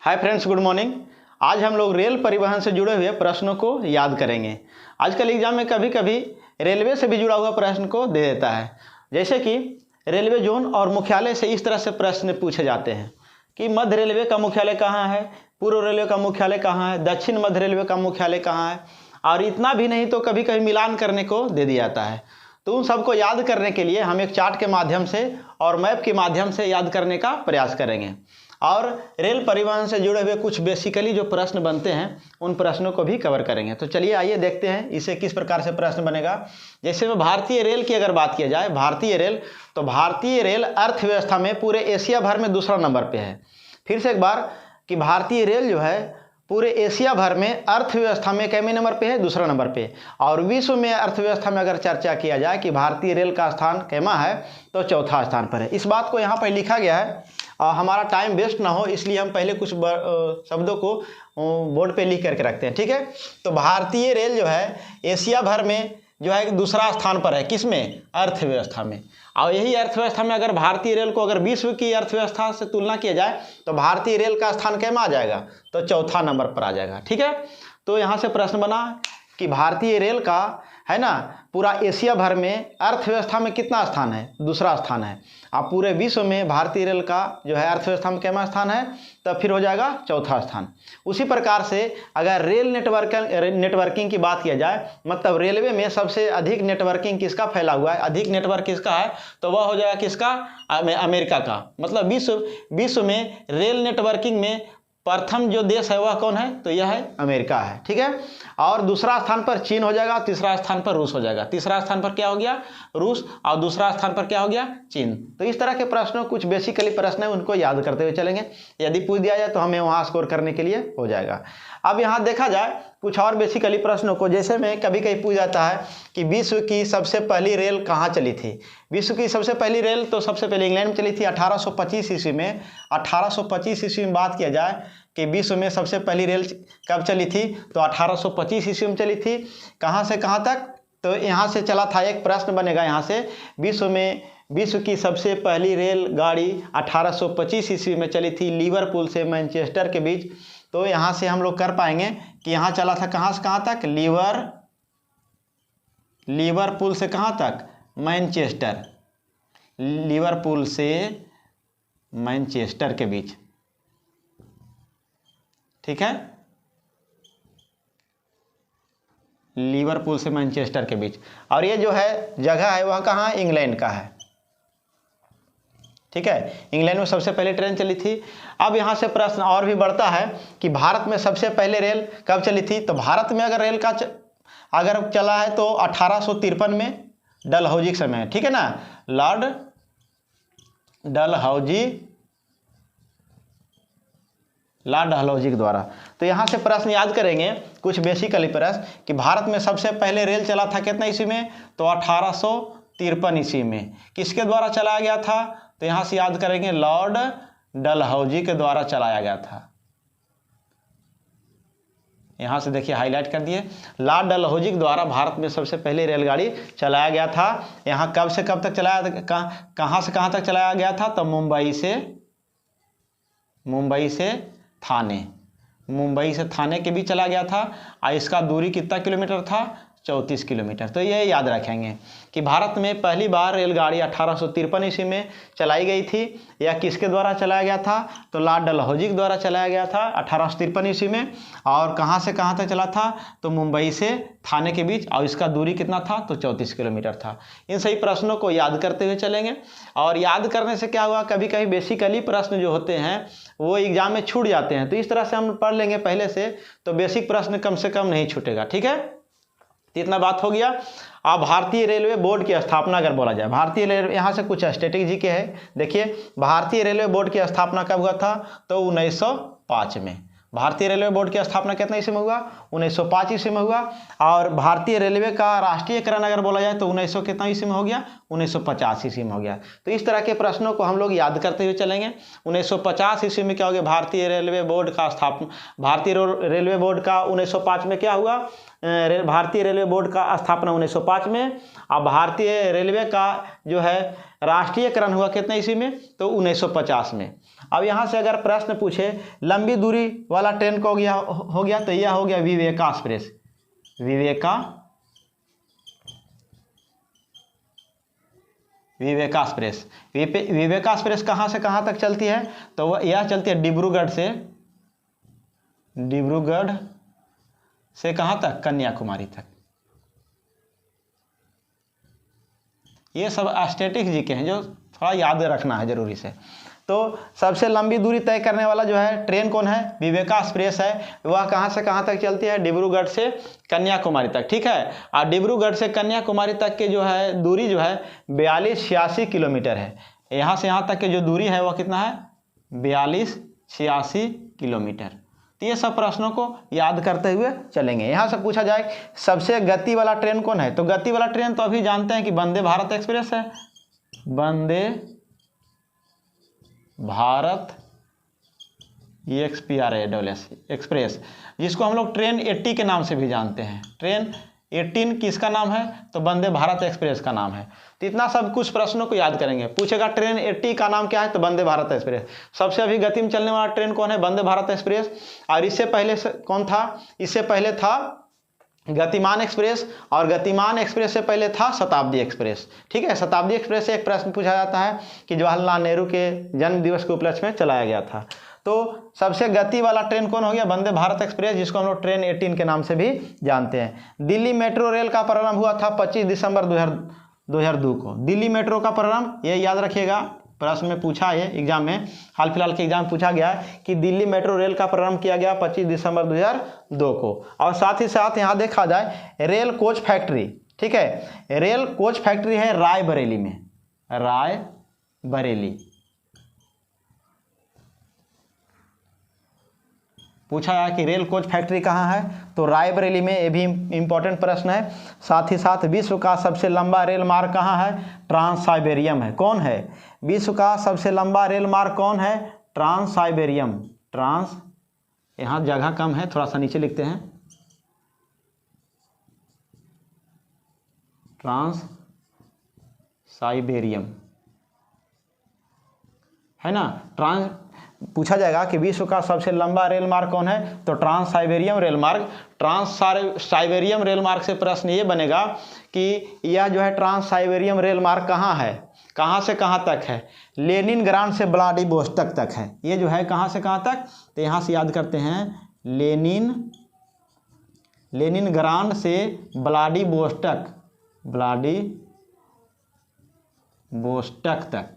Hi friends, good morning. आज हम लोग रेल परिवहन से जुड़े हुए प्रश्नों को याद करेंगे। आजकल एग्जाम में कभी कभी रेलवे से भी जुड़ा हुआ प्रश्न को दे देता है। जैसे कि रेलवे जोन और मुख्यालय से इस तरह से प्रश्न पूछे जाते हैं कि मध्य रेलवे का मुख्यालय कहाँ है, पूर्व रेलवे का मुख्यालय कहाँ है, दक्षिण मध्य रेलवे का मुख्यालय कहाँ है। और इतना भी नहीं तो कभी कभी मिलान करने को दे दिया जाता है। तो उन सबको याद करने के लिए हम एक चार्ट के माध्यम से और मैप के माध्यम से याद करने का प्रयास करेंगे और रेल परिवहन से जुड़े हुए कुछ बेसिकली जो प्रश्न बनते हैं उन प्रश्नों को भी कवर करेंगे। तो चलिए आइए देखते हैं इसे किस प्रकार से प्रश्न बनेगा। जैसे में भारतीय रेल की अगर बात किया जाए, भारतीय रेल, तो भारतीय रेल अर्थव्यवस्था में पूरे एशिया भर में दूसरा नंबर पे है। फिर से एक बार कि भारतीय रेल जो है पूरे एशिया भर में अर्थव्यवस्था में कितने नंबर पे है, दूसरा नंबर पे। और विश्व में अर्थव्यवस्था में अगर चर्चा किया जाए कि भारतीय रेल का स्थान कैमा है, तो चौथा स्थान पर है। इस बात को यहाँ पर लिखा गया है। हमारा टाइम वेस्ट ना हो इसलिए हम पहले कुछ शब्दों को बोर्ड पे लिख करके रखते हैं, ठीक है। तो भारतीय रेल जो है एशिया भर में जो है दूसरा स्थान पर है, किसमें, अर्थव्यवस्था में। और यही अर्थव्यवस्था में अगर भारतीय रेल को अगर विश्व की अर्थव्यवस्था से तुलना किया जाए तो भारतीय रेल का स्थान कैमा आ जाएगा, तो चौथा नंबर पर आ जाएगा, ठीक है। तो यहाँ से प्रश्न बना कि भारतीय रेल का है ना पूरा एशिया भर में अर्थव्यवस्था में कितना स्थान है, दूसरा स्थान है। अब पूरे विश्व में भारतीय रेल का जो है अर्थव्यवस्था में कितना स्थान है, तब फिर हो जाएगा चौथा स्थान। उसी प्रकार से अगर रेल नेटवर्किंग की बात किया जाए, मतलब रेलवे में सबसे अधिक नेटवर्किंग किसका फैला हुआ है, अधिक नेटवर्क किसका है, तो वह हो जाएगा किसका, अमेरिका का। मतलब विश्व में रेल नेटवर्किंग में प्रथम जो देश है वह कौन है, तो यह है अमेरिका है, ठीक है। और दूसरा स्थान पर चीन हो जाएगा, तीसरा स्थान पर रूस हो जाएगा। तीसरा स्थान पर क्या हो गया, रूस, और दूसरा स्थान पर क्या हो गया, चीन। तो इस तरह के प्रश्नों कुछ बेसिकली प्रश्न है उनको याद करते हुए चलेंगे। यदि पूछ दिया जाए तो हमें वहाँ स्कोर करने के लिए हो जाएगा। अब यहाँ देखा जाए कुछ और बेसिकली प्रश्नों को, जैसे में कभी कभी पूछ जाता है कि विश्व की सबसे पहली रेल कहाँ चली थी। विश्व की सबसे पहली रेल तो सबसे पहले इंग्लैंड में चली थी 1825 ईस्वी में। 1825 ईस्वी में बात किया जाए कि विश्व में सबसे पहली रेल कब चली थी, तो 1825 ईस्वी में चली थी। कहाँ से कहाँ तक, तो यहाँ से चला था, एक प्रश्न बनेगा यहाँ से, विश्व की सबसे पहली रेलगाड़ी 1825 ईस्वी में चली थी लिवरपूल से मैनचेस्टर के बीच। तो यहाँ से हम लोग कर पाएंगे कि यहाँ चला था कहाँ से कहाँ तक, लिवरपूल से कहाँ तक, मैनचेस्टर, लिवरपूल से मैनचेस्टर के बीच, ठीक है, लिवरपूल से मैनचेस्टर के बीच। और ये जो है जगह है वह कहाँ है, इंग्लैंड का है, ठीक है। इंग्लैंड में सबसे पहले ट्रेन चली थी। अब यहाँ से प्रश्न और भी बढ़ता है कि भारत में सबसे पहले रेल कब चली थी। तो भारत में अगर रेल का अगर चला है तो 1853 में डलहौजी के समय, ठीक है ना, लॉर्ड डलहौजी के द्वारा। तो यहाँ से प्रश्न याद करेंगे कुछ बेसिकली प्रश्न कि भारत में सबसे पहले रेल चला था कितना ईस्वी में, तो 1853 ईस्वी में। किसके द्वारा चलाया गया था, तो यहाँ से याद करेंगे लॉर्ड डलहौजी के द्वारा चलाया गया था। यहाँ से देखिए हाईलाइट कर दिए, लॉर्ड डलहौजी के द्वारा भारत में सबसे पहले रेलगाड़ी चलाया गया था। यहाँ कब से कब तक चलाया, कहाँ से कहाँ तक चलाया गया था, तो मुंबई से थाने के बीच चला गया था। और इसका दूरी कितना किलोमीटर था, 34 किलोमीटर। तो ये याद रखेंगे कि भारत में पहली बार रेलगाड़ी 1853 ईस्वी में चलाई गई थी। या किसके द्वारा चलाया गया था, तो लॉर्ड डलहौजी के द्वारा चलाया गया था 1853 ईस्वी में। और कहाँ से कहाँ तक चला था, तो मुंबई से थाने के बीच, और इसका दूरी कितना था, तो 34 किलोमीटर था। इन सही प्रश्नों को याद करते हुए चलेंगे। और याद करने से क्या हुआ, कभी कभी बेसिकली प्रश्न जो होते हैं वो एग्जाम में छूट जाते हैं। तो इस तरह से हम पढ़ लेंगे पहले से, तो बेसिक प्रश्न कम से कम नहीं छूटेगा, ठीक है। तो इतना बात हो गया। अब भारतीय रेलवे बोर्ड की स्थापना अगर बोला जाए, भारतीय रेलवे, यहाँ से कुछ स्ट्रेटेजी के है। देखिए भारतीय रेलवे बोर्ड की स्थापना कब हुआ था, तो 1905 में। भारतीय रेलवे बोर्ड की स्थापना कितने ईस्वी में हुआ, 1905 ईस्वी में हुआ। और भारतीय रेलवे का राष्ट्रीयकरण अगर बोला जाए तो 1900 कितना ईस्वी में हो गया, 1950 ईस्वी में हो गया। तो इस तरह के प्रश्नों को हम लोग याद करते हुए चलेंगे। 1950 ईस्वी में क्या हो गया, भारतीय रेलवे बोर्ड का स्थापना, भारतीय रेलवे बोर्ड का 1905 में क्या हुआ, भारतीय रेलवे बोर्ड का स्थापना 1905 में। अब भारतीय रेलवे का जो है राष्ट्रीयकरण हुआ कितने ईस्वी में, तो 1950 में। अब यहाँ से अगर प्रश्न पूछे लंबी दूरी वाला ट्रेन हो गया तो यह हो गया विवेका एक्सप्रेस। विवेका एक्सप्रेस कहाँ से कहाँ तक चलती है, तो यह चलती है डिब्रूगढ़ से कहाँ तक, कन्याकुमारी तक। ये सब स्टैटिक जीके हैं जो थोड़ा याद रखना है जरूरी से। तो सबसे लंबी दूरी तय करने वाला जो है ट्रेन कौन है, विवेका एक्सप्रेस है। वह कहाँ से कहाँ तक चलती है, डिब्रूगढ़ से कन्याकुमारी तक, ठीक है। और डिब्रूगढ़ से कन्याकुमारी तक के जो है दूरी जो है 4286 किलोमीटर है। यहाँ से यहाँ तक की जो दूरी है वह कितना है, 4286 किलोमीटर। तो ये सब प्रश्नों को याद करते हुए चलेंगे। यहाँ से पूछा जाए सबसे गति वाला ट्रेन कौन है, तो गति वाला ट्रेन तो अभी जानते हैं कि वंदे भारत एक्सप्रेस है, वंदे भारत एक्सप्रेस, जिसको हम लोग ट्रेन 80 के नाम से भी जानते हैं। ट्रेन 18 किसका नाम है, तो वंदे भारत एक्सप्रेस का नाम है। तो इतना सब कुछ प्रश्नों को याद करेंगे। पूछेगा ट्रेन 80 का नाम क्या है, तो वंदे भारत एक्सप्रेस। सबसे अभी गति में चलने वाला ट्रेन कौन है, वंदे भारत एक्सप्रेस। और इससे पहले कौन था, इससे पहले था गतिमान एक्सप्रेस, और गतिमान एक्सप्रेस से पहले था शताब्दी एक्सप्रेस, ठीक है। शताब्दी एक्सप्रेस से एक प्रश्न पूछा जाता है कि जवाहरलाल नेहरू के जन्म दिवस के उपलक्ष्य में चलाया गया था। तो सबसे गति वाला ट्रेन कौन हो गया, वंदे भारत एक्सप्रेस, जिसको हम लोग ट्रेन 18 के नाम से भी जानते हैं। दिल्ली मेट्रो रेल का प्रारंभ हुआ था 25 दिसंबर 2002 को। दिल्ली मेट्रो का प्रारंभ, ये याद रखिएगा, प्रश्न में पूछा है एग्जाम में, हाल फिलहाल के एग्जाम में पूछा गया कि दिल्ली मेट्रो रेल का प्रारंभ किया गया 25 दिसंबर 2002 को। और साथ ही साथ यहाँ देखा जाए रेल कोच फैक्ट्री, ठीक है, रेल कोच फैक्ट्री है रायबरेली में, रायबरेली। पूछा है कि रेल कोच फैक्ट्री कहाँ है, तो रायबरेली में, ये भी इंपॉर्टेंट प्रश्न है। साथ ही साथ विश्व का सबसे लंबा रेल मार्ग कहाँ है, ट्रांस साइबेरियम है। कौन है, विश्व का सबसे लंबा रेल मार्ग कौन है, ट्रांस साइबेरियम। ट्रांस, यहाँ जगह कम है, थोड़ा सा नीचे लिखते हैं, ट्रांस साइबेरियम है ना। ट्रांस पूछा जाएगा कि विश्व का सबसे लंबा रेल मार्ग कौन है, तो ट्रांस साइबेरियम रेल मार्ग। ट्रांस साइबेरियम रेल मार्ग से प्रश्न ये बनेगा कि यह जो है ट्रांस साइबेरियम रेल मार्ग कहाँ है, कहाँ से कहाँ तक है, लेनिनग्राड से व्लादिवोस्तोक तक है। ये जो है कहाँ से कहाँ तक, तो यहाँ से याद करते हैं, लेनिनग्राड से व्लादिवोस्तोक तक,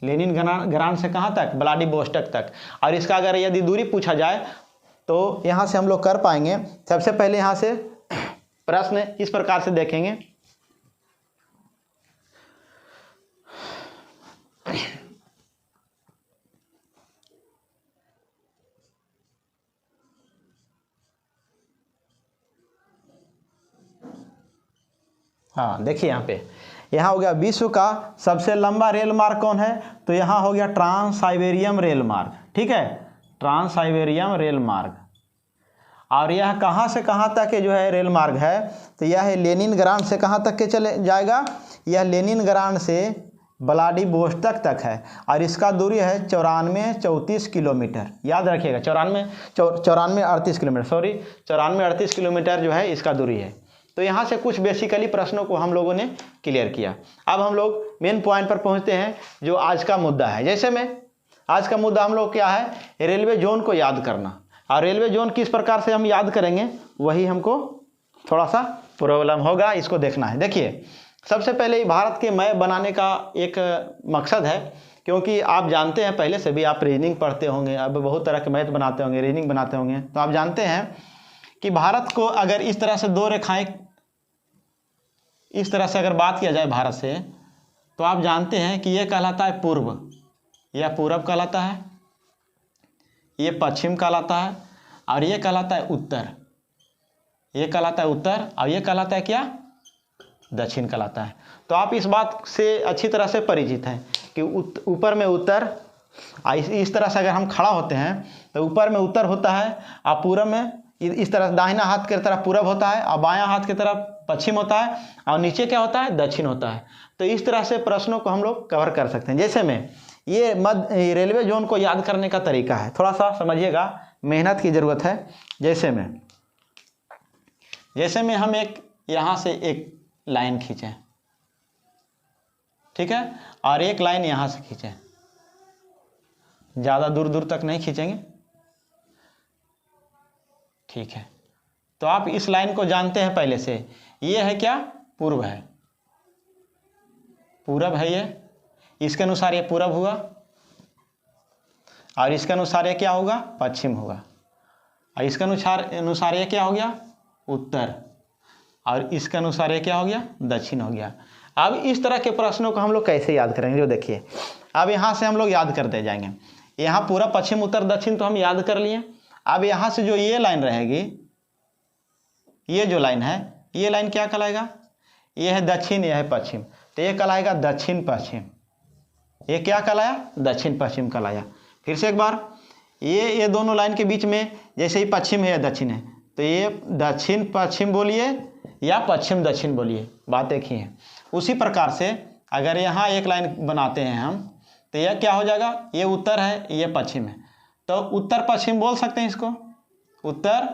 लेनिनग्राड से कहाँ तक, व्लादिवोस्तोक तक। और इसका अगर यदि दूरी पूछा जाए तो यहाँ से हम लोग कर पाएंगे। सबसे पहले यहाँ से प्रश्न इस प्रकार से देखेंगे, हाँ देखिए यहाँ पे, यहाँ हो गया विश्व का सबसे लंबा रेल मार्ग कौन है, तो यहाँ हो गया ट्रांस साइबेरियम रेल मार्ग, ठीक है, ट्रांस साइबेरियम रेल मार्ग। और यह कहाँ से कहाँ तक के जो है रेल मार्ग है, तो यह है लेनिनग्राड से कहाँ तक के चले जाएगा, यह लेनिनग्राड से व्लादिवोस्तोक तक है। और इसका दूरी है 94-34 किलोमीटर, याद रखिएगा, 94-38 किलोमीटर जो है इसका दूरी है। तो यहाँ से कुछ बेसिकली प्रश्नों को हम लोगों ने क्लियर किया। अब हम लोग मेन पॉइंट पर पहुँचते हैं, जो आज का मुद्दा है। जैसे में आज का मुद्दा हम लोग क्या है, रेलवे जोन को याद करना। और रेलवे जोन किस प्रकार से हम याद करेंगे, वही हमको थोड़ा सा प्रॉब्लम होगा, इसको देखना है। देखिए, सबसे पहले भारत के मैप बनाने का एक मकसद है, क्योंकि आप जानते हैं, पहले से भी आप रीजनिंग पढ़ते होंगे, अब बहुत तरह के मैथ बनाते होंगे, रीजनिंग बनाते होंगे, तो आप जानते हैं कि भारत को अगर इस तरह से दो रेखाएं, इस तरह से अगर बात किया जाए भारत से, तो आप जानते हैं कि ये कहलाता है पूर्व, यह पूरब कहलाता है, ये पश्चिम कहलाता है, और ये कहलाता है उत्तर, ये कहलाता है उत्तर, और ये कहलाता है क्या, दक्षिण कहलाता है। तो आप इस बात से अच्छी तरह से परिचित हैं कि ऊपर में उत्तर, इस तरह से अगर हम खड़ा होते हैं तो ऊपर में उत्तर होता है, और पूरब में इस तरह दाहिना हाथ की तरफ पूरब होता है और बायां हाथ की तरफ पश्चिम होता है और नीचे क्या होता है, दक्षिण होता है। तो इस तरह से प्रश्नों को हम लोग कवर कर सकते हैं। जैसे में ये रेलवे जोन को याद करने का तरीका है, थोड़ा सा समझिएगा, मेहनत की ज़रूरत है। जैसे में हम एक यहाँ से एक लाइन खींचें, ठीक है, और एक लाइन यहाँ से खींचें, ज़्यादा दूर दूर तक नहीं खींचेंगे, ठीक है। तो आप इस लाइन को जानते हैं पहले से, ये है क्या, पूर्व है, पूरब है ये, इसके अनुसार ये पूरब हुआ और इसके अनुसार ये क्या होगा, पश्चिम होगा, और इसके अनुसार ये क्या हो गया, उत्तर, और इसके अनुसार ये क्या हो गया, दक्षिण हो गया। अब इस तरह के प्रश्नों को हम लोग कैसे याद करेंगे, जो देखिए अब यहाँ से हम लोग याद करते जाएंगे। यहाँ पूरा पश्चिम उत्तर दक्षिण तो हम याद कर लिए। अब यहाँ से जो ये लाइन रहेगी, ये जो लाइन है, ये लाइन क्या कहलाएगा, ये है दक्षिण, ये है पश्चिम, तो ये कहलाएगा दक्षिण पश्चिम। ये क्या कहलाया, दक्षिण पश्चिम कहलाया। फिर से एक बार, ये दोनों लाइन के बीच में जैसे ही पश्चिम है या दक्षिण है, तो ये दक्षिण पश्चिम बोलिए या पश्चिम दक्षिण बोलिए, बात एक ही है। उसी प्रकार से अगर यहाँ एक लाइन बनाते हैं हम, तो यह क्या हो जाएगा, ये उत्तर है, ये पश्चिम है, तो उत्तर पश्चिम बोल सकते हैं इसको, उत्तर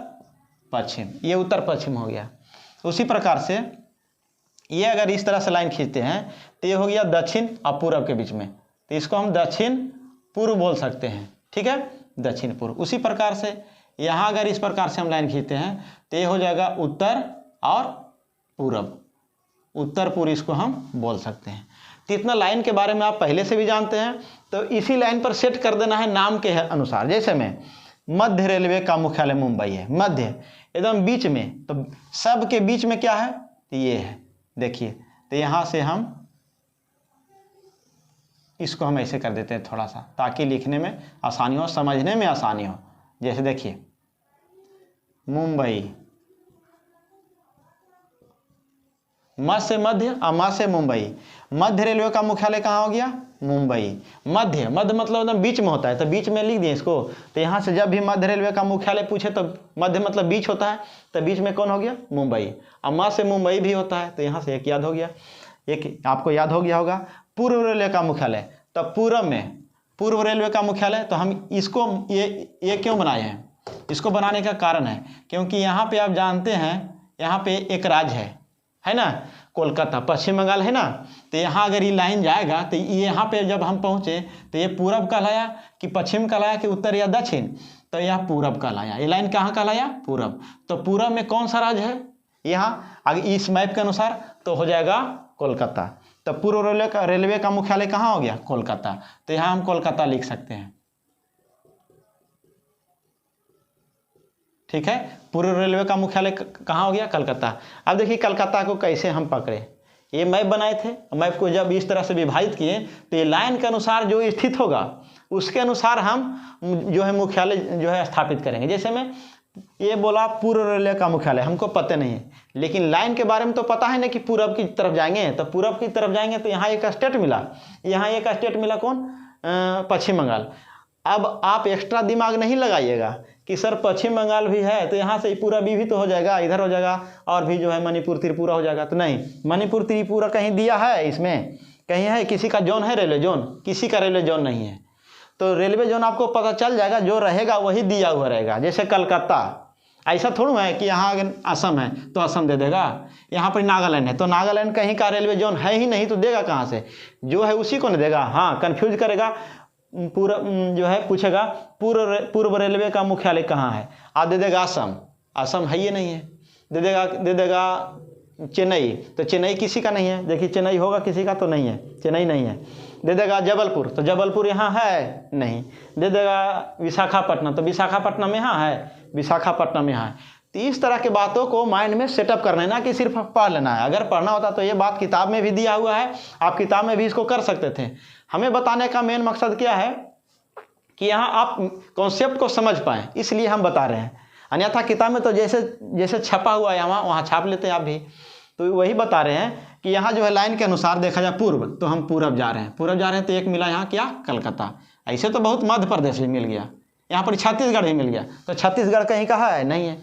पश्चिम, ये उत्तर पश्चिम हो गया। उसी प्रकार से ये अगर इस तरह से लाइन खींचते हैं तो ये हो गया दक्षिण और पूरब के बीच में, तो इसको हम दक्षिण पूर्व बोल सकते हैं, ठीक है, दक्षिण पूर्व। उसी प्रकार से यहाँ अगर इस प्रकार से हम लाइन खींचते हैं तो ये हो जाएगा उत्तर और पूरब, उत्तर पूर्व इसको हम बोल सकते हैं। तो इतना लाइन के बारे में आप पहले से भी जानते हैं, तो इसी लाइन पर सेट कर देना है नाम के अनुसार। जैसे में मध्य रेलवे का मुख्यालय मुंबई है, मध्य एकदम बीच में, तो सब के बीच में क्या है, तो ये है, देखिए, तो यहाँ से हम इसको हम ऐसे कर देते हैं थोड़ा सा, ताकि लिखने में आसानी हो, समझने में आसानी हो। जैसे देखिए मुंबई, म से मध्य और म से मुंबई, मध्य रेलवे का मुख्यालय कहाँ हो गया, मुंबई। मध्य मतलब एकदम बीच में होता है, तो बीच में लिख दिए इसको। तो यहाँ से जब भी मध्य रेलवे का मुख्यालय पूछे तो मध्य मतलब बीच होता है, तो बीच में कौन हो गया, मुंबई। और म से मुंबई भी होता है, तो यहाँ से एक याद हो गया। एक आपको याद हो गया होगा पूर्व रेलवे का मुख्यालय, तो पूर्व में पूर्व रेलवे का मुख्यालय, तो हम इसको ये क्यों बनाए हैं, इसको बनाने का कारण है क्योंकि यहाँ पे आप जानते हैं, यहाँ पे एक राज्य है ना, कोलकाता, पश्चिम बंगाल है ना। तो यहाँ अगर ये लाइन जाएगा तो यहाँ पे जब हम पहुँचे तो ये पूरब कहलाया कि पश्चिम कहलाया कि उत्तर या दक्षिण, तो यह पूरब कहलाया। ये लाइन कहाँ कहलाया, पूरब। तो पूरब में कौन सा राज्य है, यहाँ अगर इस मैप के अनुसार तो हो जाएगा कोलकाता। तो पूर्व रेलवे का मुख्यालय कहाँ हो गया, कोलकाता। तो यहाँ हम कोलकाता लिख सकते हैं, ठीक है। पूर्व रेलवे का मुख्यालय कहाँ हो गया, कलकत्ता। अब देखिए कलकत्ता को कैसे हम पकड़े, ये मैप बनाए थे, मैप को जब इस तरह से विभाजित किए तो ये लाइन के अनुसार जो स्थित होगा उसके अनुसार हम जो है मुख्यालय जो है स्थापित करेंगे। जैसे मैं ये बोला पूर्व रेलवे का मुख्यालय, हमको पता नहीं है, लेकिन लाइन के बारे में तो पता है ना कि पूरब की तरफ जाएंगे, तो पूरब की तरफ जाएंगे तो यहाँ एक स्टेट मिला, यहाँ एक स्टेट मिला कौन, पश्चिम बंगाल। अब आप एक्स्ट्रा दिमाग नहीं लगाइएगा कि सर पश्चिम बंगाल भी है तो यहाँ से पूरा भी तो हो जाएगा, इधर हो जाएगा, और भी जो है मणिपुर त्रिपुरा हो जाएगा। तो नहीं, मणिपुर त्रिपुरा कहीं दिया है, इसमें कहीं है, किसी का जोन है रेलवे जोन, किसी का रेलवे जोन नहीं है। तो रेलवे जोन आपको पता चल जाएगा, जो रहेगा वही दिया हुआ रहेगा। जैसे कलकत्ता, ऐसा थोड़ा है कि यहाँ अगर असम है तो असम दे देगा, यहाँ पर नागालैंड है तो नागालैंड कहीं का रेलवे जोन है ही नहीं, तो देगा कहाँ से, जो है उसी को नहीं देगा। हाँ, कन्फ्यूज करेगा, पूरा जो है पूछेगा पूर्व रेलवे का मुख्यालय कहाँ है, आज दे देगा असम, असम है ये नहीं है, दे देगा चेन्नई, तो चेन्नई किसी का नहीं है, देखिए चेन्नई होगा किसी का, तो नहीं है, चेन्नई नहीं है। दे देगा जबलपुर, तो जबलपुर यहाँ है नहीं। दे देगा विशाखापट्टनम, तो विशाखापट्टनम यहाँ है, विशाखापट्टनम यहाँ है। तो इस तरह के बातों को माइंड में सेटअप करना है, ना कि सिर्फ पढ़ लेना है। अगर पढ़ना होता तो ये बात किताब में भी दिया हुआ है, आप किताब में भी इसको कर सकते थे। हमें बताने का मेन मकसद क्या है कि यहाँ आप कॉन्सेप्ट को समझ पाएँ, इसलिए हम बता रहे हैं। अन्यथा किताब में तो जैसे छपा हुआ है वहाँ छाप लेते हैं आप भी, तो वही बता रहे हैं कि यहाँ जो है लाइन के अनुसार देखा जाए पूर्व, तो हम पूरब जा रहे हैं, पूरब जा रहे हैं तो एक मिला यहाँ क्या, कलकत्ता। ऐसे तो बहुत मध्य प्रदेश भी मिल गया, यहाँ पर छत्तीसगढ़ भी मिल गया, तो छत्तीसगढ़ कहीं कहाँ है, नहीं है,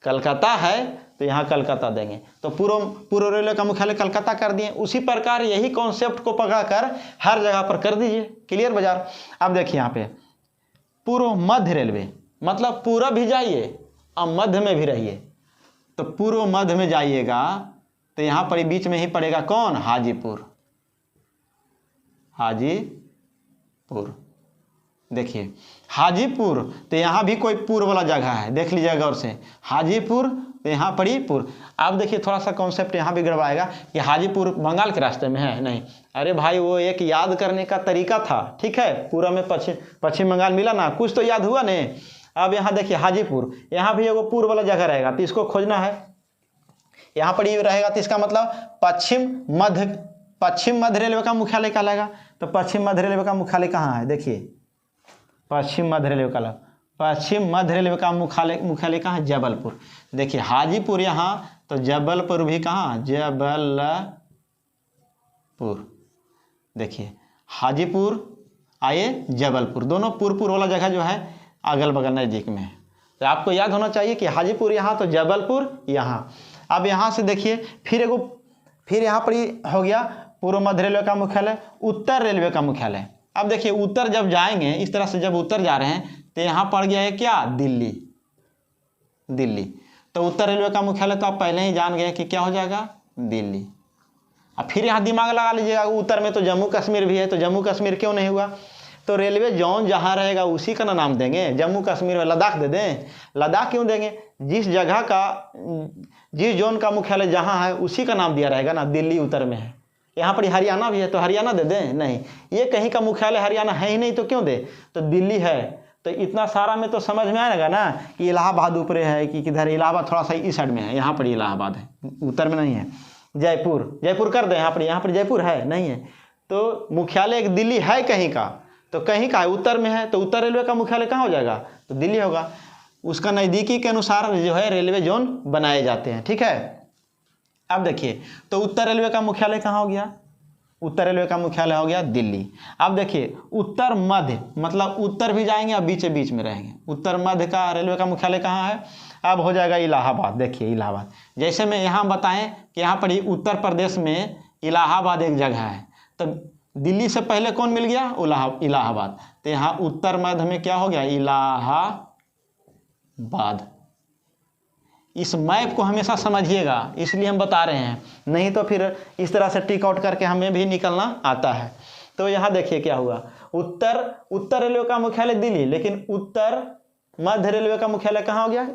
कलकत्ता है, तो यहाँ कलकत्ता देंगे, तो पूर्व रेलवे का मुख्यालय कलकत्ता कर दिए। उसी प्रकार यही कॉन्सेप्ट को पकड़कर हर जगह पर कर दीजिए, क्लियर बाजार। अब देखिए यहाँ पे पूर्व मध्य रेलवे, मतलब पूरब भी जाइए और मध्य में भी रहिए, तो पूर्व मध्य में जाइएगा तो यहाँ पर बीच में ही पड़ेगा कौन, हाजीपुर, हाजीपुर। देखिए हाजीपुर, तो यहाँ भी कोई पूर्व वाला जगह है, देख लीजिएगा गौर से, हाजीपुर, तो यहाँ पर ही पूर्व। अब देखिए थोड़ा सा कॉन्सेप्ट यहाँ भी गड़बड़ाएगा कि हाजीपुर बंगाल के रास्ते में है, नहीं, अरे भाई वो एक याद करने का तरीका था, ठीक है, पूरा में पश्चिम बंगाल मिला ना, कुछ तो याद हुआ नहीं। अब यहाँ देखिए हाजीपुर, यहाँ भी एगो पूर्व वाला जगह रहेगा, तो इसको खोजना है, यहाँ पर ये रहेगा, तो इसका मतलब पश्चिम मध्य रेलवे का मुख्यालय कहलाएगा। तो पश्चिम मध्य रेलवे का मुख्यालय कहाँ है, देखिए पश्चिम मध्य रेलवे का मुख्यालय कहाँ है, जबलपुर। देखिए हाजीपुर यहाँ, तो जबलपुर भी कहाँ, जबलपुर। देखिए हाजीपुर आए, जबलपुर, दोनों पूर्व वाला जगह जो है अगल बगल नज़दीक में है। तो आपको याद होना चाहिए कि हाजीपुर यहाँ, तो जबलपुर यहाँ। अब यहाँ से देखिए फिर यहाँ पर ही हो गया पूर्व मध्य रेलवे का मुख्यालय, उत्तर रेलवे का मुख्यालय। अब देखिए उत्तर जब जाएंगे, इस तरह से जब उत्तर जा रहे हैं, तो यहाँ पड़ गया है क्या, दिल्ली। तो उत्तर रेलवे का मुख्यालय तो आप पहले ही जान गए कि क्या हो जाएगा, दिल्ली। अब फिर यहाँ दिमाग लगा लीजिएगा, उत्तर में तो जम्मू कश्मीर भी है, तो जम्मू कश्मीर क्यों नहीं हुआ, तो रेलवे जोन जहाँ रहेगा उसी का नाम देंगे। जम्मू कश्मीर में लद्दाख दे दें, लद्दाख क्यों देंगे, जिस जोन का मुख्यालय जहाँ है उसी का नाम दिया रहेगा ना, दिल्ली उत्तर में है। यहाँ पर हरियाणा भी है, तो हरियाणा दे दें, नहीं, ये कहीं का मुख्यालय हरियाणा है ही नहीं, तो क्यों दे, तो दिल्ली है। तो इतना सारा में तो समझ में आएगा ना कि इलाहाबाद ऊपर है कि किधर, इलाहाबाद थोड़ा सा इस साइड में है, यहाँ पर इलाहाबाद है, उत्तर में नहीं है। जयपुर कर दें, यहाँ पर जयपुर है, नहीं है, तो मुख्यालय एक दिल्ली है कहीं का, तो कहीं का है, उत्तर में है, तो उत्तर रेलवे का मुख्यालय कहाँ हो जाएगा, तो दिल्ली होगा। उसका नज़दीकी के अनुसार जो है रेलवे जोन बनाए जाते हैं, ठीक है। अब देखिए तो उत्तर रेलवे का मुख्यालय कहाँ हो गया, उत्तर रेलवे का मुख्यालय हो गया दिल्ली। अब देखिए उत्तर मध्य, मतलब उत्तर भी जाएंगे और बीच में रहेंगे, उत्तर मध्य का रेलवे का मुख्यालय कहाँ है, अब हो जाएगा इलाहाबाद। देखिए इलाहाबाद, जैसे मैं यहाँ बताएं कि यहाँ पर ही उत्तर प्रदेश में इलाहाबाद एक जगह है, तो दिल्ली से पहले कौन मिल गया, इलाहाबाद, तो यहाँ उत्तर मध्य में क्या हो गया, इलाहाबाद। इस मैप को हमेशा समझिएगा, इसलिए हम बता रहे हैं, नहीं तो फिर इस तरह से टिक आउट करके हमें भी निकलना आता है। तो यहाँ देखिए क्या हुआ, उत्तर रेलवे का मुख्यालय दिल्ली, लेकिन उत्तर मध्य रेलवे का मुख्यालय कहाँ हो गया,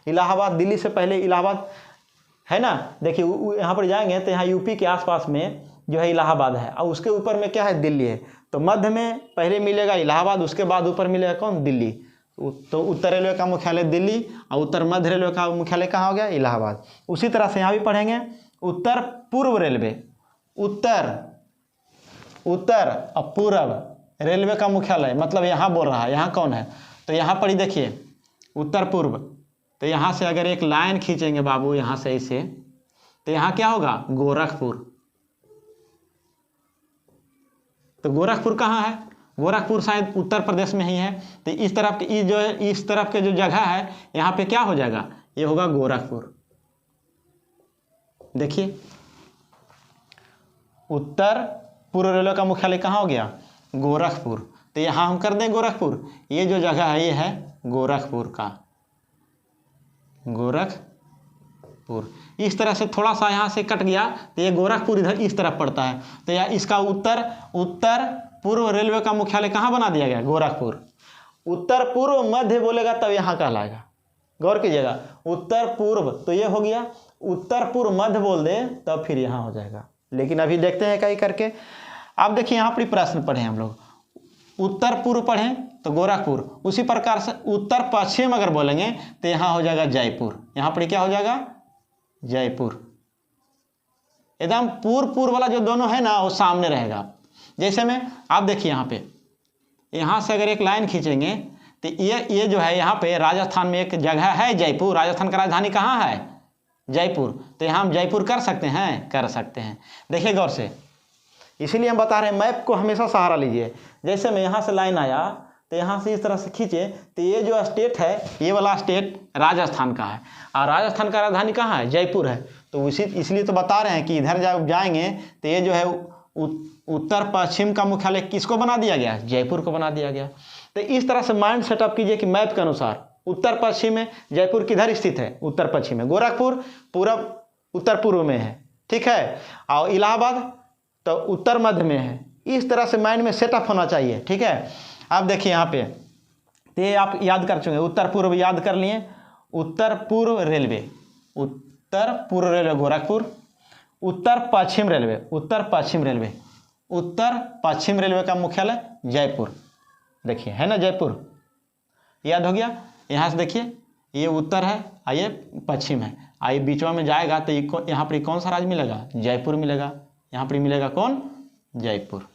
इलाहाबाद। दिल्ली से पहले इलाहाबाद है ना। देखिए यहाँ पर जाएंगे तो यहाँ यूपी के आसपास में जो है इलाहाबाद है, और उसके ऊपर में क्या है, दिल्ली है। तो मध्य में पहले मिलेगा इलाहाबाद, उसके बाद ऊपर मिलेगा कौन, दिल्ली। तो उत्तर रेलवे का मुख्यालय दिल्ली और उत्तर मध्य रेलवे का मुख्यालय कहाँ हो गया, इलाहाबाद। उसी तरह से यहाँ भी पढ़ेंगे उत्तर पूर्व रेलवे, उत्तर और पूर्व रेलवे का मुख्यालय, मतलब यहाँ बोल रहा है, यहाँ कौन है, तो यहाँ पर ही देखिए उत्तर पूर्व। तो यहाँ से अगर एक लाइन खींचेंगे बाबू, यहाँ से इसे, तो यहाँ क्या होगा, गोरखपुर। तो गोरखपुर कहाँ है, गोरखपुर शायद उत्तर प्रदेश में ही है। तो इस तरफ की जो है, इस तरफ के जो जगह है, यहाँ पे क्या हो जाएगा, ये होगा गोरखपुर। देखिए उत्तर पूर्व रेलवे का मुख्यालय कहाँ हो गया, गोरखपुर। तो यहाँ हम कर दें गोरखपुर, ये जो जगह है ये है गोरखपुर का, गोरखपुर। इस तरह से थोड़ा सा यहाँ से कट गया तो ये गोरखपुर इधर इस तरफ पड़ता है। तो यह इसका उत्तर पूर्व रेलवे का मुख्यालय कहाँ बना दिया गया, गोरखपुर। उत्तर पूर्व मध्य बोलेगा तब यहाँ कहलाएगा, गौर कीजिएगा, उत्तर पूर्व तो ये हो गया, उत्तर पूर्व मध्य बोल दे तब फिर यहाँ हो जाएगा। लेकिन अभी देखते हैं कहीं करके। अब देखिए यहाँ पर प्रश्न पढ़े हम लोग, उत्तर पूर्व पढ़ें तो गोरखपुर, उसी प्रकार से उत्तर पश्चिम अगर बोलेंगे तो यहाँ हो जाएगा जयपुर। यहाँ पर क्या हो जाएगा, जयपुर। एकदम पूर्व वाला जो दोनों है ना वो सामने रहेगा। जैसे में आप देखिए यहाँ से अगर एक लाइन खींचेंगे तो ये जो है यहाँ पे राजस्थान में एक जगह है जयपुर। राजस्थान का राजधानी कहाँ है, जयपुर। तो यहाँ हम जयपुर कर सकते हैं, देखिए गौर से। इसीलिए हम बता रहे हैं मैप को हमेशा सहारा लीजिए। जैसे मैं यहाँ से लाइन आया तो यहाँ से इस तरह से खींचे तो ये जो स्टेट है, ये वाला स्टेट राजस्थान का है, और राजस्थान का राजधानी कहाँ है? जयपुर है। तो इसलिए तो बता रहे हैं कि इधर जब जाएंगे तो ये जो है उत्तर पश्चिम का मुख्यालय किसको बना दिया गया? जयपुर को बना दिया गया। तो इस तरह से माइंड सेटअप कीजिए कि मैप के अनुसार उत्तर पश्चिम में जयपुर किधर स्थित है? उत्तर पश्चिम में। गोरखपुर पूरब उत्तर पूर्व में है, ठीक है, और इलाहाबाद तो उत्तर मध्य में है। इस तरह से माइंड में सेटअप होना चाहिए, ठीक है। अब देखिए यहाँ पे तो ये आप याद कर चुके, उत्तर पूर्व याद कर लिए, उत्तर पूर्व रेलवे, उत्तर पूर्व रेलवे गोरखपुर, उत्तर पश्चिम रेलवे, उत्तर पश्चिम रेलवे, उत्तर पश्चिम रेलवे का मुख्यालय जयपुर, देखिए है ना जयपुर, याद हो गया। यहाँ से देखिए ये उत्तर है और ये पश्चिम है, आइए बीचवा में जाएगा तो यहाँ पर कौन सा राज्य मिलेगा? जयपुर मिलेगा। यहाँ पर मिलेगा कौन? जयपुर।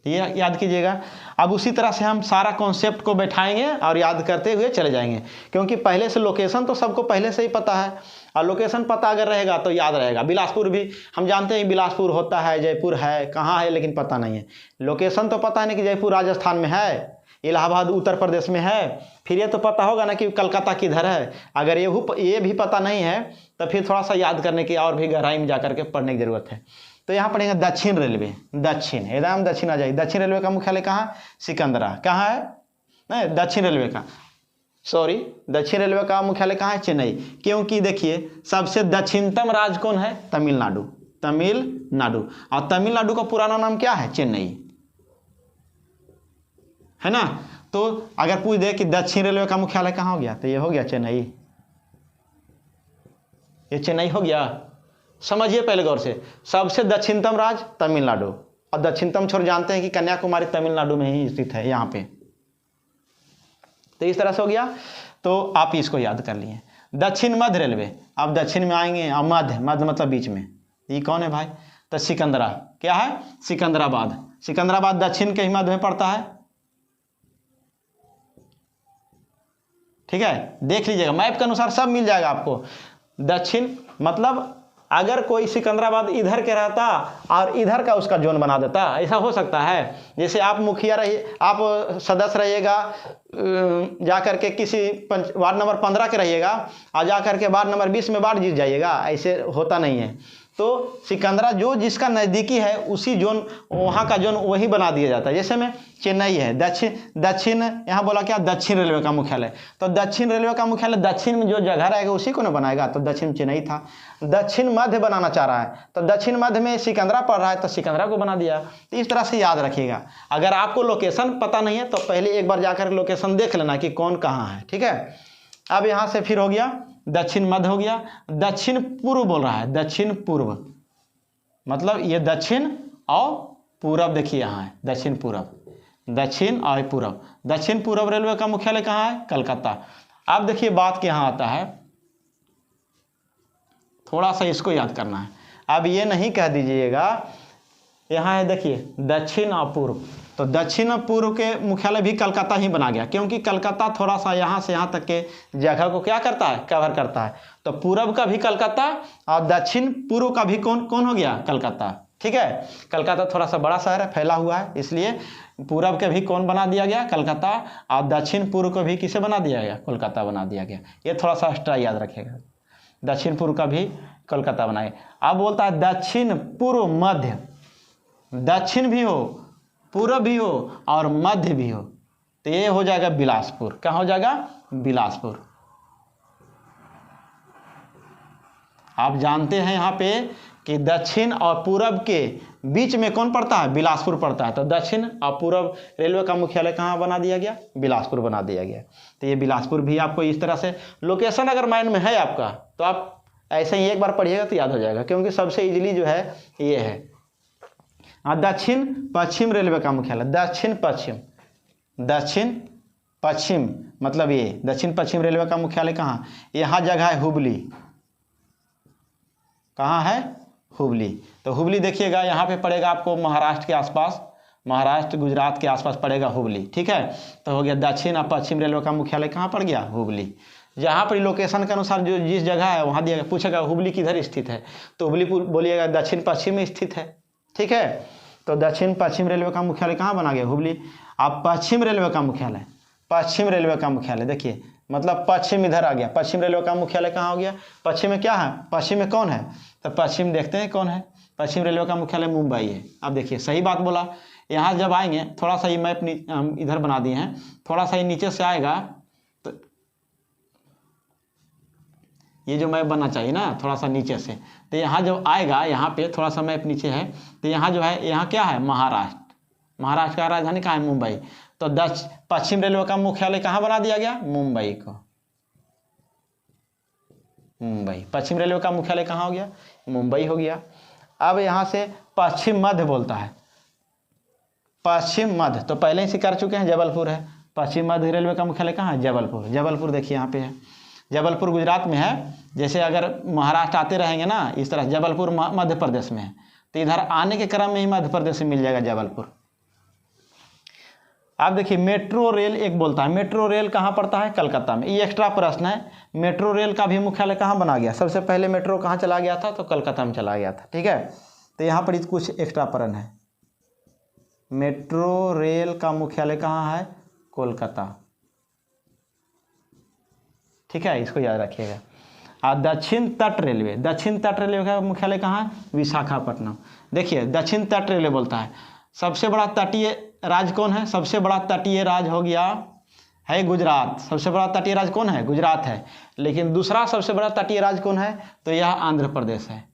ये याद कीजिएगा। अब उसी तरह से हम सारा कॉन्सेप्ट को बैठाएंगे और याद करते हुए चले जाएंगे, क्योंकि पहले से लोकेशन तो सबको पहले से ही पता है, और लोकेशन पता अगर रहेगा तो याद रहेगा। बिलासपुर भी हम जानते हैं बिलासपुर होता है, जयपुर है, कहाँ है लेकिन पता नहीं है। लोकेशन तो पता नहीं कि जयपुर राजस्थान में है, इलाहाबाद उत्तर प्रदेश में है, फिर ये तो पता होगा ना कि कलकत्ता किधर है। अगर ये भी पता नहीं है तो फिर थोड़ा सा याद करने की और भी गहराई में जाकर के पढ़ने की जरूरत है। तो यहाँ पढ़ेंगे दक्षिण रेलवे, दक्षिण एकदम दक्षिण आ जाए। दक्षिण रेलवे का मुख्यालय कहाँ? सिकंदरा। कहाँ है? नहीं, दक्षिण रेलवे का, सॉरी, दक्षिण रेलवे का मुख्यालय कहाँ है? चेन्नई। क्योंकि देखिए सबसे दक्षिणतम राज्य कौन है? तमिलनाडु, तमिलनाडु, और तमिलनाडु का पुराना नाम क्या है? चेन्नई, है ना। तो अगर पूछ दे कि दक्षिण रेलवे का मुख्यालय कहाँ हो गया, तो ये हो गया चेन्नई, ये चेन्नई हो गया। समझिए पहले गौर से, सबसे दक्षिणतम राज्य तमिलनाडु, और दक्षिणतम छोर जानते हैं कि कन्याकुमारी तमिलनाडु में ही स्थित है यहाँ पे। तो इस तरह से हो गया, तो आप इसको याद कर लिए। दक्षिण मध्य रेलवे, अब दक्षिण में आएंगे, और मध्य, मध्य मतलब बीच में, ये कौन है भाई? तो सिकंदरा, क्या है? सिकंदराबाद। सिकंदराबाद दक्षिण के ही मध्य में पड़ता है, ठीक है। देख लीजिएगा मैप के अनुसार सब मिल जाएगा आपको। दक्षिण मतलब अगर कोई सिकंदराबाद इधर के रहता और इधर का उसका जोन बना देता, ऐसा हो सकता है। जैसे आप मुखिया रहिए, आप सदस्य रहिएगा, जा करके किसी वार्ड नंबर 15 के रहिएगा और जा करके वार्ड नंबर 20 में वार्ड जीत जाइएगा, ऐसे होता नहीं है। तो सिकंदरा जो जिसका नज़दीकी है उसी जोन, वहाँ का जोन वही बना दिया जाता है। जैसे में चेन्नई है, दक्षिण यहाँ बोला क्या? दक्षिण रेलवे का मुख्यालय। तो दक्षिण रेलवे का मुख्यालय दक्षिण में जो जगह रहेगा उसी को ना बनाएगा, तो दक्षिण चेन्नई था। दक्षिण मध्य बनाना चाह रहा है तो दक्षिण मध्य में सिकंदरा पड़ रहा है तो सिकंदरा को बना दिया। तो इस तरह से याद रखिएगा। अगर आपको लोकेशन पता नहीं है तो पहले एक बार जाकर लोकेशन देख लेना कि कौन कहाँ है, ठीक है। अब यहाँ से फिर हो गया दक्षिण मध्य, हो गया दक्षिण पूर्व बोल रहा है। दक्षिण पूर्व मतलब ये दक्षिण और पूरब, देखिए यहाँ है दक्षिण पूरब, दक्षिण और पूरब। दक्षिण पूरब रेलवे का मुख्यालय कहाँ है? कलकत्ता। अब देखिए बात के यहाँ आता है, थोड़ा सा इसको याद करना है। अब ये नहीं कह दीजिएगा, यहाँ है देखिए दक्षिण और पूर्व, तो दक्षिण और पूर्व के मुख्यालय भी कलकत्ता ही बना गया, क्योंकि कलकत्ता थोड़ा सा यहाँ से यहाँ तक के जगह को क्या करता है? कवर करता है। तो पूरब का भी कलकत्ता और दक्षिण पूर्व का भी कौन कौन हो गया? कलकत्ता, ठीक है। कलकत्ता थोड़ा सा बड़ा शहर है, फैला हुआ है, इसलिए पूरब के भी कौन बना दिया गया? कलकत्ता, और दक्षिण पूर्व को भी किसे बना दिया गया? कोलकाता बना दिया गया। ये थोड़ा सा एक्स्ट्रा याद रखेगा, दक्षिण पूर्व का भी कोलकाता बनाए। अब बोलता है दक्षिण पूर्व मध्य, दक्षिण भी हो, पूर्व भी हो और मध्य भी हो, तो ये हो जाएगा बिलासपुर। क्या हो जाएगा? बिलासपुर। आप जानते हैं यहाँ पे कि दक्षिण और पूरब के बीच में कौन पड़ता है? बिलासपुर पड़ता है। तो दक्षिण और पूरब रेलवे का मुख्यालय कहाँ बना दिया गया? बिलासपुर बना दिया गया। तो ये बिलासपुर भी आपको इस तरह से लोकेशन अगर माइंड में है आपका तो आप ऐसे ही एक बार पढ़िएगा तो याद हो जाएगा, क्योंकि सबसे इजीली जो है ये है। दक्षिण पश्चिम रेलवे का मुख्यालय, दक्षिण पश्चिम, दक्षिण पश्चिम मतलब ये दक्षिण पश्चिम रेलवे का मुख्यालय कहाँ? यहाँ जगह है हुबली। कहाँ है? हुबली। तो हुबली देखिएगा यहाँ पे पड़ेगा आपको महाराष्ट्र के आसपास, महाराष्ट्र गुजरात के आसपास पड़ेगा हुबली, ठीक है। तो हो गया दक्षिण और पश्चिम रेलवे का मुख्यालय कहाँ पड़ गया? हुबली। जहाँ पर लोकेशन के अनुसार जो जिस जगह है वहाँ दिया, पूछेगा हुबली किधर स्थित है, तो हुबली बोलिएगा दक्षिण पश्चिम में स्थित है, ठीक है। तो दक्षिण पश्चिम रेलवे का मुख्यालय कहाँ बना गया, हुबली। अब पश्चिम रेलवे का मुख्यालय, पश्चिम रेलवे का मुख्यालय देखिए, मतलब पश्चिम इधर आ गया, पश्चिम रेलवे का मुख्यालय कहाँ हो गया, पश्चिम में क्या है, पश्चिम में कौन है, तो पश्चिम देखते हैं कौन है, पश्चिम रेलवे का मुख्यालय मुंबई है। अब देखिए सही बात बोला। यहाँ जब आएंगे, थोड़ा सा ये मैप हम इधर बना दिए हैं, थोड़ा सा ये नीचे से आएगा, तो ये जो मैप बनना चाहिए ना थोड़ा सा नीचे से, तो यहाँ जब आएगा, यहाँ पे थोड़ा सा मैप नीचे है, तो यहाँ जो है, यहाँ क्या है, महाराष्ट्र, महाराष्ट्र का राजधानी कहाँ है, मुंबई। तो पश्चिम रेलवे का मुख्यालय कहाँ बना दिया गया, मुंबई को, मुंबई। पश्चिम रेलवे का मुख्यालय कहाँ हो गया, मुंबई हो गया। अब यहाँ से पश्चिम मध्य बोलता है, पश्चिम मध्य तो पहले ही कर चुके हैं, जबलपुर है। पश्चिम मध्य रेलवे का मुख्यालय कहाँ है, जबलपुर। जबलपुर देखिए यहाँ पे है, जबलपुर गुजरात में है। जैसे अगर महाराष्ट्र आते रहेंगे ना इस तरह, जबलपुर मध्य प्रदेश में है, तो इधर आने के क्रम में ही मध्य प्रदेश में मिल जाएगा जबलपुर। आप देखिए मेट्रो रेल एक बोलता है, मेट्रो रेल कहाँ पड़ता है, कलकत्ता में। ये एक्स्ट्रा प्रश्न है, मेट्रो रेल का भी मुख्यालय कहाँ बना गया, सबसे पहले मेट्रो कहाँ चला गया था, तो कलकत्ता में चला गया था, ठीक है। तो यहाँ पर कुछ एक्स्ट्रा प्रश्न है, मेट्रो रेल का मुख्यालय कहाँ है, कोलकाता, ठीक है, इसको याद रखिएगा। और दक्षिण तट रेलवे, दक्षिण तट रेलवे का मुख्यालय कहाँ है, विशाखापट्टनम। देखिए दक्षिण तट रेलवे बोलता है, सबसे बड़ा तटीय राज्य कौन है, सबसे बड़ा तटीय राज्य हो गया है गुजरात। सबसे बड़ा तटीय राज्य कौन है, गुजरात है। लेकिन दूसरा सबसे बड़ा तटीय राज्य कौन है, तो यह आंध्र प्रदेश है,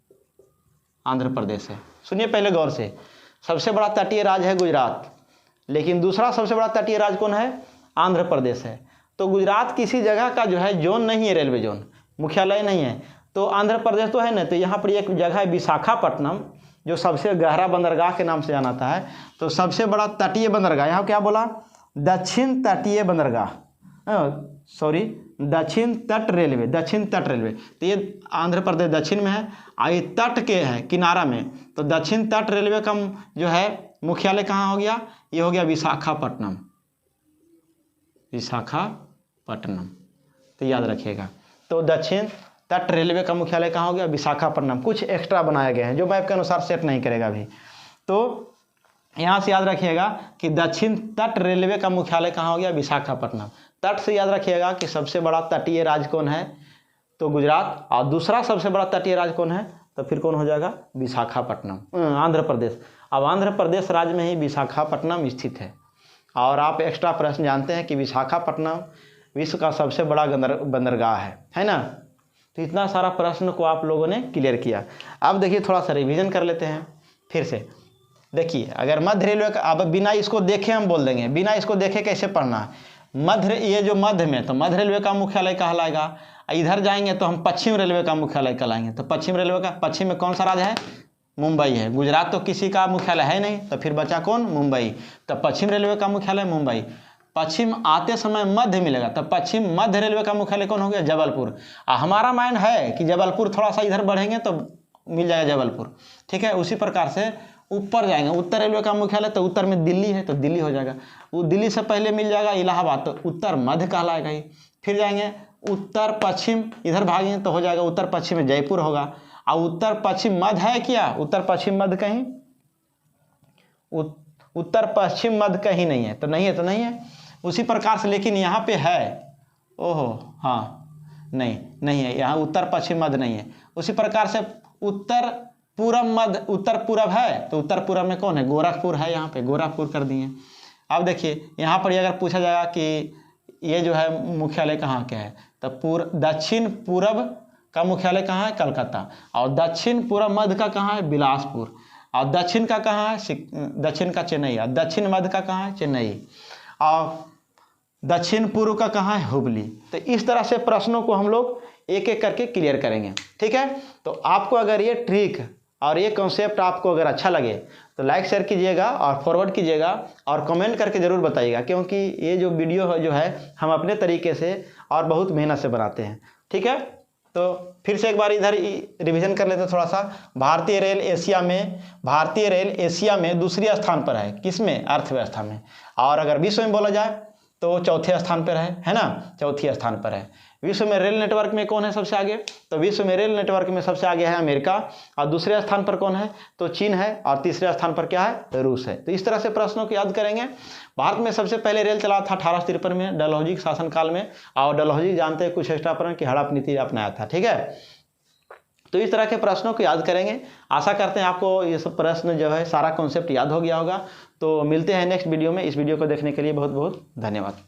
आंध्र प्रदेश है। सुनिए पहले गौर से, सबसे बड़ा तटीय राज्य है गुजरात, लेकिन दूसरा सबसे बड़ा तटीय राज्य कौन है, आंध्र प्रदेश है। तो गुजरात किसी जगह का जो है जोन नहीं है, रेलवे जोन, मुख्यालय नहीं है। तो आंध्र प्रदेश तो है ना, तो यहाँ पर एक जगह है विशाखापट्टनम, जो सबसे गहरा बंदरगाह के नाम से जाना जाता है। तो सबसे बड़ा तटीय बंदरगाह, यहाँ क्या बोला, दक्षिण तटीय बंदरगाह, सॉरी दक्षिण तट रेलवे, दक्षिण तट रेलवे। तो ये आंध्र प्रदेश दक्षिण में है, और ये तट के है किनारा में। तो दक्षिण तट रेलवे का जो है मुख्यालय कहाँ हो गया, ये हो गया विशाखापट्टनम, विशाखापट्टनम, तो याद रखिएगा। तो दक्षिण तट रेलवे का मुख्यालय कहाँ हो गया, विशाखापट्टनम। कुछ एक्स्ट्रा बनाया गया है जो मैप के अनुसार सेट नहीं करेगा अभी। तो यहाँ से याद रखिएगा कि दक्षिण तट रेलवे का मुख्यालय कहाँ हो गया, विशाखापट्टनम। तट से याद रखिएगा कि सबसे बड़ा तटीय राज्य कौन है, तो गुजरात, और दूसरा सबसे बड़ा तटीय राज्य कौन है, तो फिर कौन हो जाएगा, विशाखापट्टनम, आंध्र प्रदेश। अब आंध्र प्रदेश राज्य में ही विशाखापट्टनम स्थित है। और आप एक्स्ट्रा प्रश्न जानते हैं कि विशाखापट्टनम विश्व का सबसे बड़ा बंदरगाह है ना। तो इतना सारा प्रश्न को आप लोगों ने क्लियर किया। अब देखिए थोड़ा सा रिवीजन कर लेते हैं फिर से। देखिए अगर मध्य रेलवे का, अब बिना इसको देखे हम बोल देंगे, बिना इसको देखे कैसे पढ़ना है, मध्य, ये जो मध्य में, तो मध्य रेलवे का मुख्यालय कहलाएगा। इधर जाएंगे तो हम पश्चिम रेलवे का मुख्यालय कहलाएंगे। तो पश्चिम रेलवे का, पश्चिम में कौन सा राज्य है, मुंबई है। गुजरात तो किसी का मुख्यालय है नहीं, तो फिर बचा कौन, मुंबई। तो पश्चिम रेलवे का मुख्यालय मुंबई। पश्चिम आते समय मध्य मिलेगा, तो पश्चिम मध्य रेलवे का मुख्यालय कौन हो गया, जबलपुर। हमारा माइंड है कि जबलपुर, थोड़ा सा इधर बढ़ेंगे तो मिल जाएगा जबलपुर, ठीक है। उसी प्रकार से ऊपर जाएंगे, उत्तर रेलवे का मुख्यालय, तो उत्तर में दिल्ली है, तो दिल्ली हो जाएगा। वो दिल्ली से पहले मिल जाएगा इलाहाबाद, तो उत्तर मध्य कहलाएगा ही। फिर जाएंगे उत्तर पश्चिम, इधर भागेंगे तो हो जाएगा उत्तर पश्चिम में जयपुर होगा। और उत्तर पश्चिम मध्य है क्या, उत्तर पश्चिम मध्य कहीं, उत्तर पश्चिम मध्य कहीं नहीं है, तो नहीं है, तो नहीं है। उसी प्रकार से, लेकिन यहाँ पे है, ओहो हाँ, नहीं है, यहाँ उत्तर पश्चिम मध्य नहीं है। उसी प्रकार से उत्तर पूरब मध्य, उत्तर पूरब है, तो उत्तर पूरब में कौन है, गोरखपुर है, यहाँ पे गोरखपुर कर दिए। अब देखिए यहाँ पर अगर पूछा जाएगा कि ये जो है मुख्यालय कहाँ के है, तो दक्षिण पूरब का मुख्यालय कहाँ है, कलकत्ता। और दक्षिण पूरब मध्य का कहाँ है, बिलासपुर। और दक्षिण का कहाँ है, दक्षिण का चेन्नई। और दक्षिण मध्य का कहाँ है, चेन्नई। और दक्षिण पूर्व का कहाँ है, हुबली। तो इस तरह से प्रश्नों को हम लोग एक एक करके क्लियर करेंगे, ठीक है। तो आपको अगर ये ट्रिक और ये कॉन्सेप्ट आपको अगर अच्छा लगे तो लाइक शेयर कीजिएगा और फॉरवर्ड कीजिएगा और कमेंट करके ज़रूर बताइएगा, क्योंकि ये जो वीडियो जो है हम अपने तरीके से और बहुत मेहनत से बनाते हैं, ठीक है। तो फिर से एक बार इधर रिवीजन कर लेते हैं थोड़ा सा। भारतीय रेल एशिया में दूसरी स्थान पर है, किसमें, अर्थव्यवस्था में। और अगर विश्व में बोला जाए तो वो चौथे स्थान पर है ना, चौथी स्थान पर है। विश्व में रेल नेटवर्क में कौन है सबसे आगे, तो विश्व में रेल नेटवर्क में सबसे आगे है अमेरिका, और दूसरे स्थान पर कौन है, तो चीन है, और तीसरे स्थान पर क्या है, रूस है। तो इस तरह से प्रश्नों को याद करेंगे। भारत में सबसे पहले रेल चला था 1853 में डलहौजी के शासनकाल में, और डलहौजी जानते हैं कुछ एक्स्ट्रा की हड़प नीति अपनाया था। ठीक है, तो इस तरह के प्रश्नों को याद करेंगे। आशा करते हैं आपको ये सब प्रश्न जो है सारा कॉन्सेप्ट याद हो गया होगा। तो मिलते हैं नेक्स्ट वीडियो में। इस वीडियो को देखने के लिए बहुत बहुत धन्यवाद।